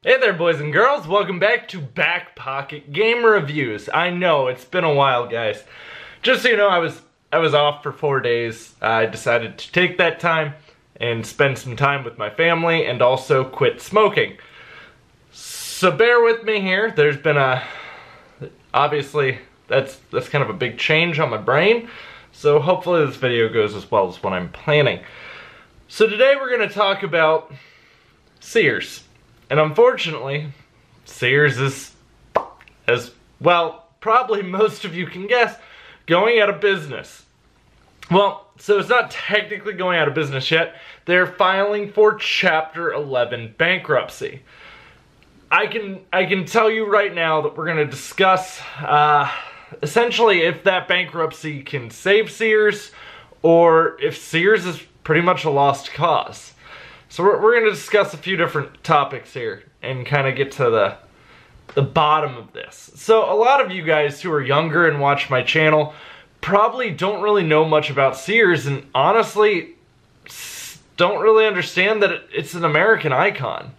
Hey there, boys and girls, welcome back to BackPocketGameReviews. I know, it's been a while, guys. Just so you know, I was off for 4 days. I decided to take that time and spend some time with my family and also quit smoking. So bear with me here. There's been obviously, that's kind of a big change on my brain. So hopefully this video goes as well as what I'm planning. So today we're going to talk about Sears. And unfortunately, Sears is, as well, probably most of you can guess, going out of business. Well, so it's not technically going out of business yet. They're filing for Chapter 11 bankruptcy. I can tell you right now that we're going to discuss essentially if that bankruptcy can save Sears or if Sears is pretty much a lost cause. So we're going to discuss a few different topics here and kind of get to the bottom of this. So a lot of you guys who are younger and watch my channel probably don't really know much about Sears and honestly don't really understand that it's an American icon.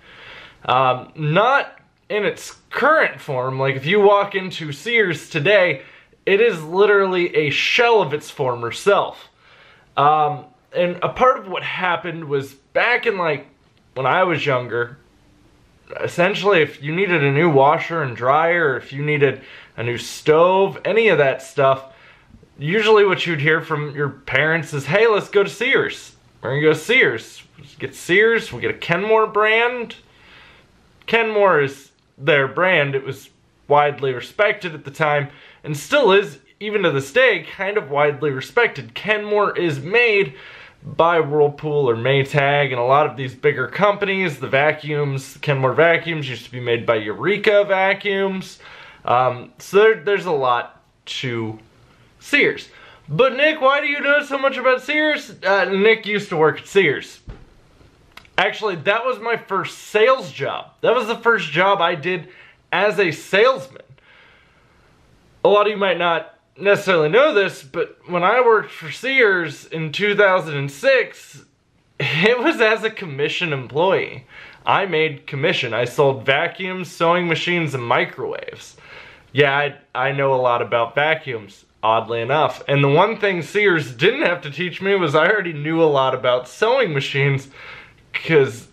Not in its current form. Like if you walk into Sears today, it is literally a shell of its former self. And a part of what happened was back in like when I was younger, essentially if you needed a new washer and dryer, or if you needed a new stove, any of that stuff, usually what you'd hear from your parents is, hey, let's go to Sears. We're gonna go to Sears. Let's get Sears, we'll get a Kenmore brand. Kenmore is their brand. It was widely respected at the time and still is, even to this day, kind of widely respected. Kenmore is made by Whirlpool or Maytag and a lot of these bigger companies. The vacuums, Kenmore vacuums used to be made by Eureka vacuums. So there's a lot to Sears. But Nick, why do you know so much about Sears? Nick used to work at Sears. Actually, that was my first sales job. That was the first job I did as a salesman. A lot of you might not necessarily know this, but when I worked for Sears in 2006, it was as a commission employee. I made commission. I sold vacuums, sewing machines, and microwaves. Yeah, I know a lot about vacuums, oddly enough. And the one thing Sears didn't have to teach me was I already knew a lot about sewing machines because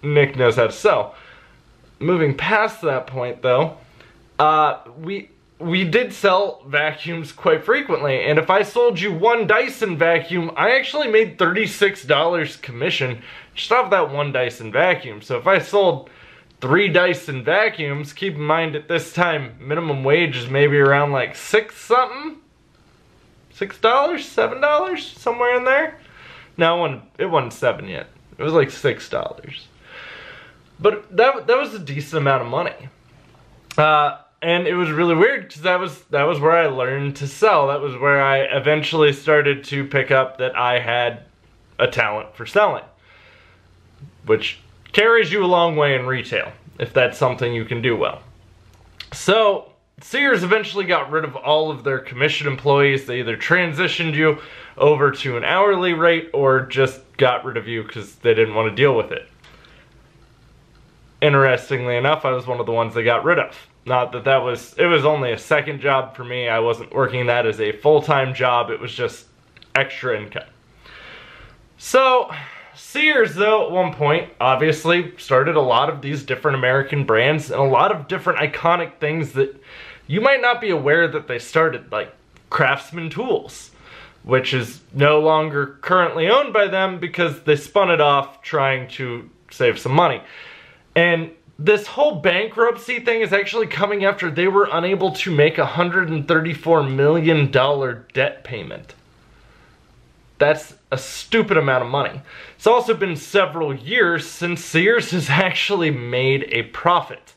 Nick knows how to sew. Moving past that point though, we did sell vacuums quite frequently, and if I sold you one Dyson vacuum, I actually made $36 commission just off that one Dyson vacuum. So if I sold 3 Dyson vacuums, keep in mind at this time, minimum wage is maybe around like $6 something? $6? $7? Somewhere in there? No, it wasn't 7 yet. It was like $6. But that was a decent amount of money. And it was really weird because that was where I learned to sell. That was where I eventually started to pick up that I had a talent for selling. Which carries you a long way in retail, if that's something you can do well. So, Sears eventually got rid of all of their commission employees. They either transitioned you over to an hourly rate or just got rid of you because they didn't want to deal with it. Interestingly enough, I was one of the ones they got rid of. Not that it was only a second job for me. I wasn't working that as a full-time job. It was just extra income. So, Sears, though, at one point, obviously, started a lot of these different American brands and a lot of different iconic things that you might not be aware that they started, like Craftsman Tools, which is no longer currently owned by them because they spun it off trying to save some money. And this whole bankruptcy thing is actually coming after they were unable to make a $134 million debt payment. That's a stupid amount of money. It's also been several years since Sears has actually made a profit.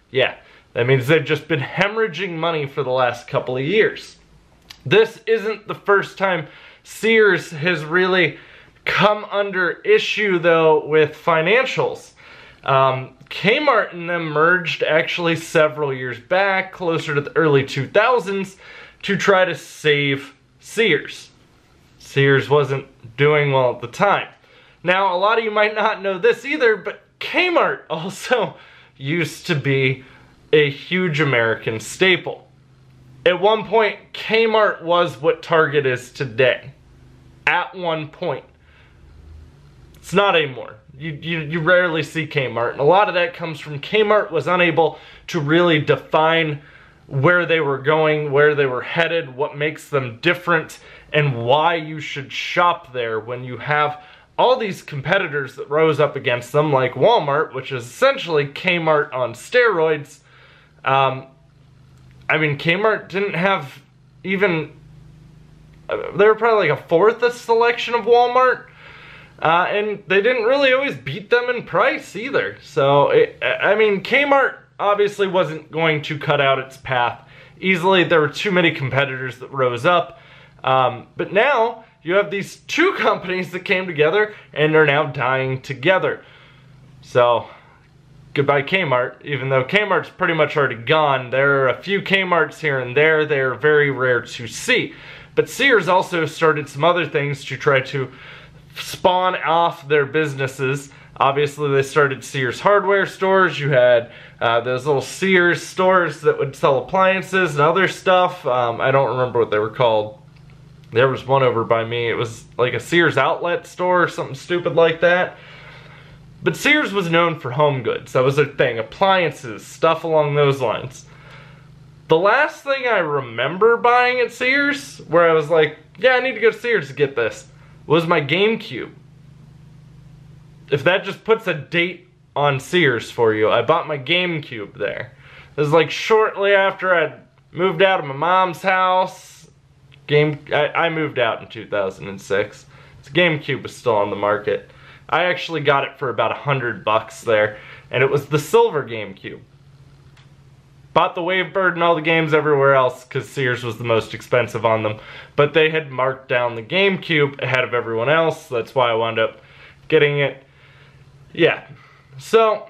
Yeah, that means they've just been hemorrhaging money for the last couple of years. This isn't the first time Sears has really come under issue though with financials. Kmart and them merged actually several years back, closer to the early 2000s, to try to save Sears. Sears wasn't doing well at the time. Now, a lot of you might not know this either, but Kmart also used to be a huge American staple. At one point, Kmart was what Target is today. At one point. It's not anymore. You rarely see Kmart, and a lot of that comes from Kmart was unable to really define where they were going, where they were headed, what makes them different, and why you should shop there when you have all these competitors that rose up against them, like Walmart, which is essentially Kmart on steroids. I mean, Kmart didn't have even, they were probably like a fourth of selection of Walmart. And they didn't really always beat them in price either. So, I mean, Kmart obviously wasn't going to cut out its path easily. There were too many competitors that rose up. But now, you have these two companies that came together and are now dying together. So, goodbye Kmart. Even though Kmart's pretty much already gone, there are a few Kmarts here and there. They're very rare to see. But Sears also started some other things to try to spawn off their businesses. Obviously, they started Sears hardware stores. You had those little Sears stores that would sell appliances and other stuff. I don't remember what they were called. There was one over by me. It was like a Sears outlet store or something stupid like that. But Sears was known for home goods. That was their thing. Appliances, stuff along those lines. The last thing I remember buying at Sears, where I was like, yeah, I need to go to Sears to get this, was my GameCube. If that just puts a date on Sears for you, I bought my GameCube there. It was like shortly after I'd moved out of my mom's house. I moved out in 2006. So GameCube was still on the market. I actually got it for about $100 there, and it was the silver GameCube. Bought the Wavebird and all the games everywhere else because Sears was the most expensive on them. But they had marked down the GameCube ahead of everyone else. That's why I wound up getting it. Yeah. So,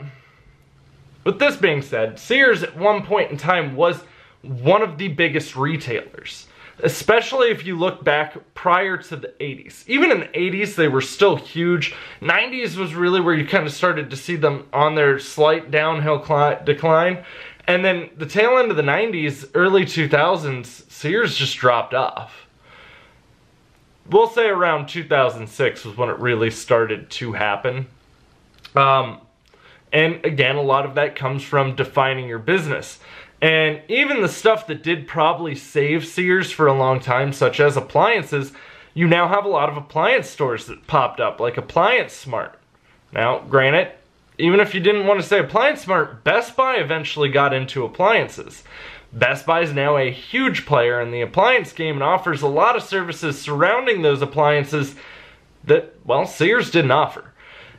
with this being said, Sears at one point in time was one of the biggest retailers. Especially if you look back prior to the 80s. Even in the 80s, they were still huge. 90s was really where you kind of started to see them on their slight downhill decline. And then the tail end of the 90s, early 2000s, Sears just dropped off. We'll say around 2006 was when it really started to happen. And again, a lot of that comes from defining your business. And even the stuff that did probably save Sears for a long time, such as appliances, you now have a lot of appliance stores that popped up, like Appliance Smart. Now, granted, even if you didn't want to say Appliance Smart, Best Buy eventually got into appliances. Best Buy is now a huge player in the appliance game and offers a lot of services surrounding those appliances that, well, Sears didn't offer.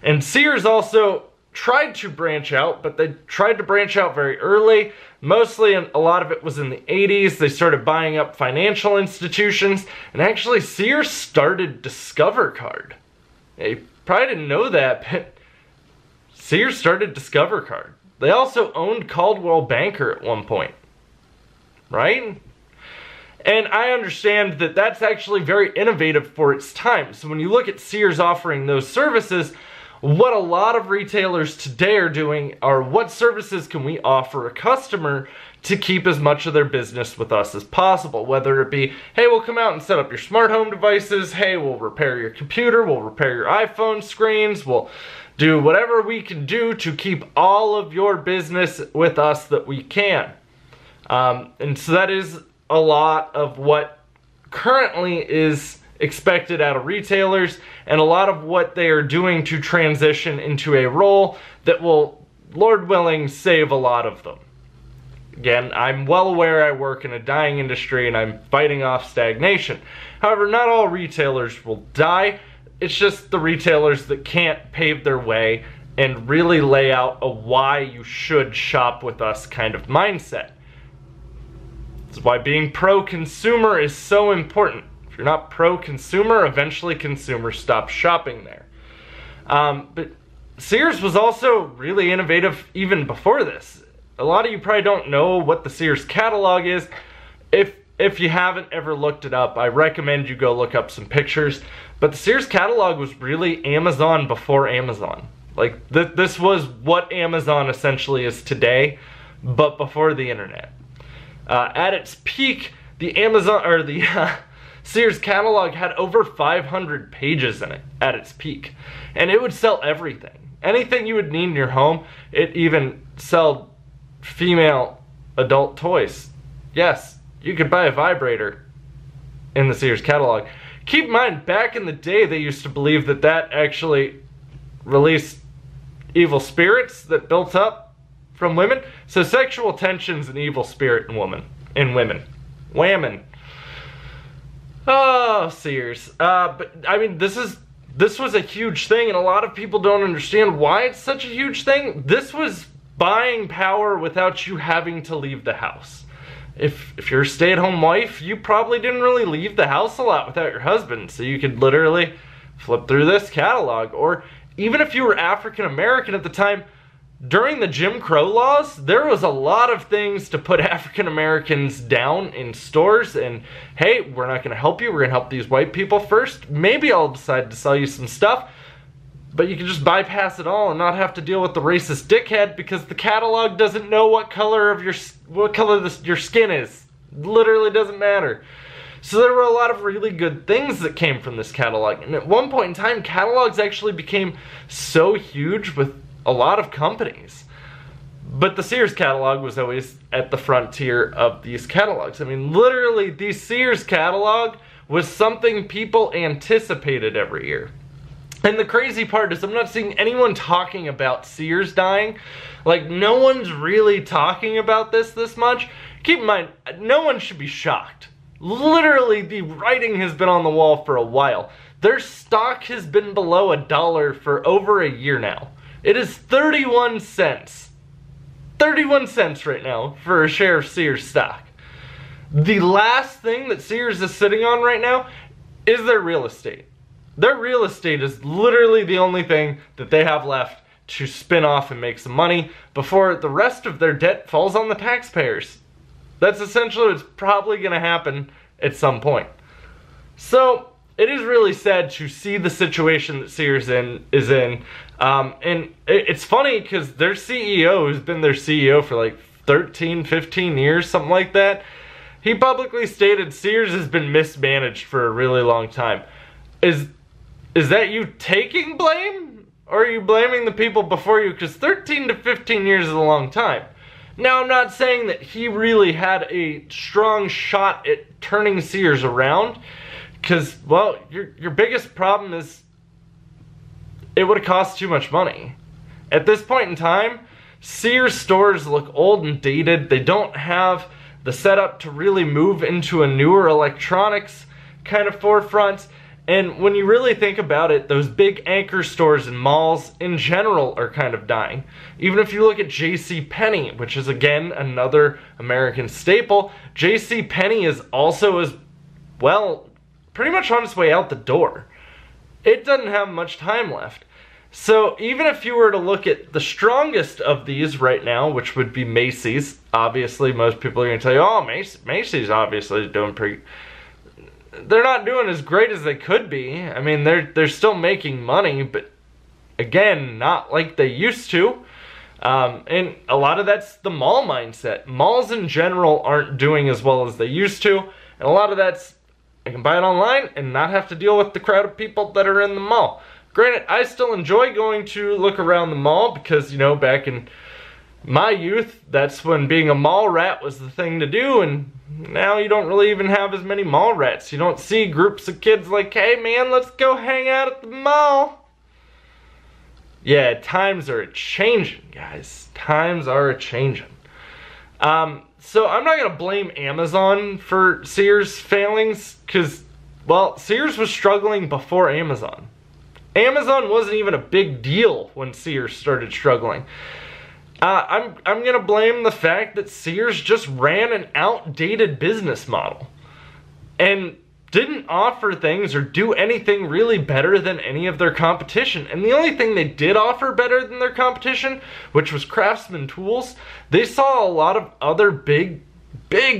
And Sears also tried to branch out, but they tried to branch out very early. Mostly, a lot of it was in the 80s. They started buying up financial institutions, and actually Sears started Discover Card. You probably didn't know that, but Sears started Discover Card. They also owned Coldwell Banker at one point, right? And I understand that that's actually very innovative for its time. So when you look at Sears offering those services, what a lot of retailers today are doing are what services can we offer a customer to keep as much of their business with us as possible. Whether it be, hey, we'll come out and set up your smart home devices. Hey, we'll repair your computer. We'll repair your iPhone screens. We'll do whatever we can do to keep all of your business with us that we can. And so that is a lot of what currently is expected out of retailers, and a lot of what they are doing to transition into a role that will, Lord willing, save a lot of them. Again, I'm well aware I work in a dying industry and I'm fighting off stagnation. However, not all retailers will die. It's just the retailers that can't pave their way and really lay out a why you should shop with us kind of mindset. This is why being pro-consumer is so important. If you're not pro-consumer, eventually consumers stop shopping there. But Sears was also really innovative even before this. A lot of you probably don't know what the Sears catalog is. If you haven't ever looked it up, I recommend you go look up some pictures. But the Sears catalog was really Amazon before Amazon. Like, this was what Amazon essentially is today, but before the internet. At its peak, the Sears catalog had over 500 pages in it at its peak. And it would sell everything. Anything you would need in your home. It even sold female adult toys. Yes, you could buy a vibrator in the Sears catalog. Keep in mind, back in the day, they used to believe that that actually released evil spirits that built up from women. So sexual tension's an evil spirit in women. Whammon. Oh, Sears. But I mean, this was a huge thing, and a lot of people don't understand why it's such a huge thing. This was buying power without you having to leave the house. If you're a stay-at-home wife, you probably didn't really leave the house a lot without your husband, so you could literally flip through this catalog. Or even if you were African American at the time, during the Jim Crow laws, there was a lot of things to put African Americans down in stores, and hey, we're not going to help you, we're going to help these white people first. Maybe I'll decide to sell you some stuff, but you can just bypass it all and not have to deal with the racist dickhead because the catalog doesn't know what color your skin is. Literally doesn't matter. So there were a lot of really good things that came from this catalog, and at one point in time, catalogs actually became so huge with a lot of companies. But the Sears catalog was always at the frontier of these catalogs. I mean, literally, the Sears catalog was something people anticipated every year. And the crazy part is I'm not seeing anyone talking about Sears dying. Like, no one's really talking about this much. Keep in mind, no one should be shocked. Literally, the writing has been on the wall for a while. Their stock has been below $1 for over a year now. It is 31 cents. 31 cents right now for a share of Sears stock. The last thing that Sears is sitting on right now is their real estate. Their real estate is literally the only thing that they have left to spin off and make some money before the rest of their debt falls on the taxpayers. That's essentially what's probably going to happen at some point. So it is really sad to see the situation that Sears is in. And it's funny because their CEO, who's been their CEO for like 13, 15 years, something like that, he publicly stated Sears has been mismanaged for a really long time. Is that you taking blame? Or are you blaming the people before you? Because 13 to 15 years is a long time. Now, I'm not saying that he really had a strong shot at turning Sears around. Because, well, your biggest problem is it would have cost too much money. At this point in time, Sears stores look old and dated. They don't have the setup to really move into a newer electronics kind of forefront. And when you really think about it, those big anchor stores and malls in general are kind of dying. Even if you look at JCPenney, which is again another American staple, JCPenney is also as well pretty much on its way out the door. It doesn't have much time left. So even if you were to look at the strongest of these right now, which would be Macy's, obviously most people are going to tell you, oh, Macy's obviously is doing pretty... They're not doing as great as they could be. I mean, they're still making money, but again, not like they used to. And a lot of that's the mall mindset. Malls in general aren't doing as well as they used to, and a lot of that's I can buy it online and not have to deal with the crowd of people that are in the mall. Granted, I still enjoy going to look around the mall because, you know, back in my youth, that's when being a mall rat was the thing to do, and now you don't really even have as many mall rats. You don't see groups of kids like, hey man, let's go hang out at the mall. Yeah, times are a-changing, guys. Times are a-changing. So I'm not going to blame Amazon for Sears' failings, because, well, Sears was struggling before Amazon. Amazon wasn't even a big deal when Sears started struggling. I'm going to blame the fact that Sears just ran an outdated business model and didn't offer things or do anything really better than any of their competition. And the only thing they did offer better than their competition, which was Craftsman tools, they saw a lot of other big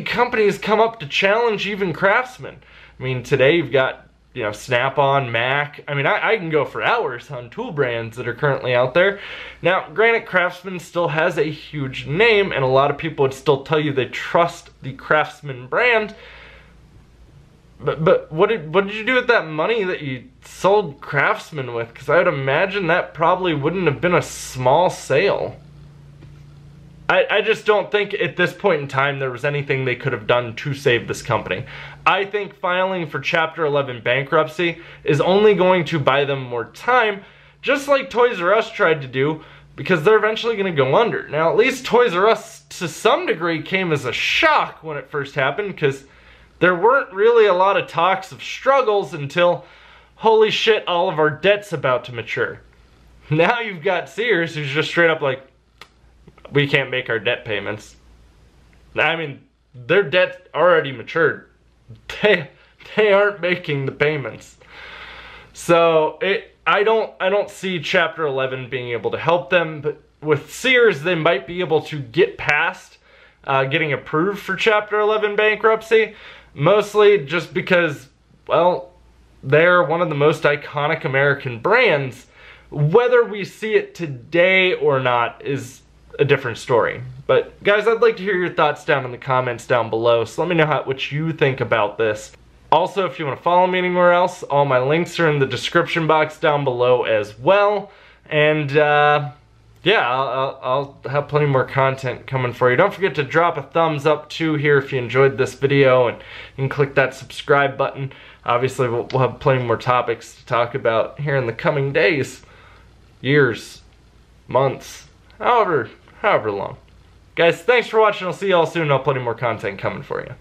companies come up to challenge even Craftsman. I mean, today you've got, you know, Snap-on, Mac. I mean, I can go for hours on tool brands that are currently out there. Now, granted, Craftsman still has a huge name, and a lot of people would still tell you they trust the Craftsman brand. But what did you do with that money that you sold Craftsman with? Because I would imagine that probably wouldn't have been a small sale. I just don't think at this point in time there was anything they could have done to save this company. I think filing for Chapter 11 bankruptcy is only going to buy them more time, just like Toys R Us tried to do, because they're eventually going to go under. Now, at least Toys R Us, to some degree, came as a shock when it first happened, because there weren't really a lot of talks of struggles until, holy shit, all of our debt's about to mature. Now you've got Sears, who's just straight up like, we can't make our debt payments. I mean, their debt already matured. They aren't making the payments. So I don't see Chapter 11 being able to help them, but with Sears they might be able to get past getting approved for Chapter 11 bankruptcy, mostly just because, well, they're one of the most iconic American brands. Whether we see it today or not is a different story. But guys, I'd like to hear your thoughts down in the comments down below, so let me know what you think about this. Also, if you want to follow me anywhere else, all my links are in the description box down below as well. And yeah, I'll have plenty more content coming for you. Don't forget to drop a thumbs up too here if you enjoyed this video, and you can click that subscribe button. Obviously we'll have plenty more topics to talk about here in the coming days, years, months, however long. Guys, thanks for watching. I'll see you all soon. I'll have plenty more content coming for you.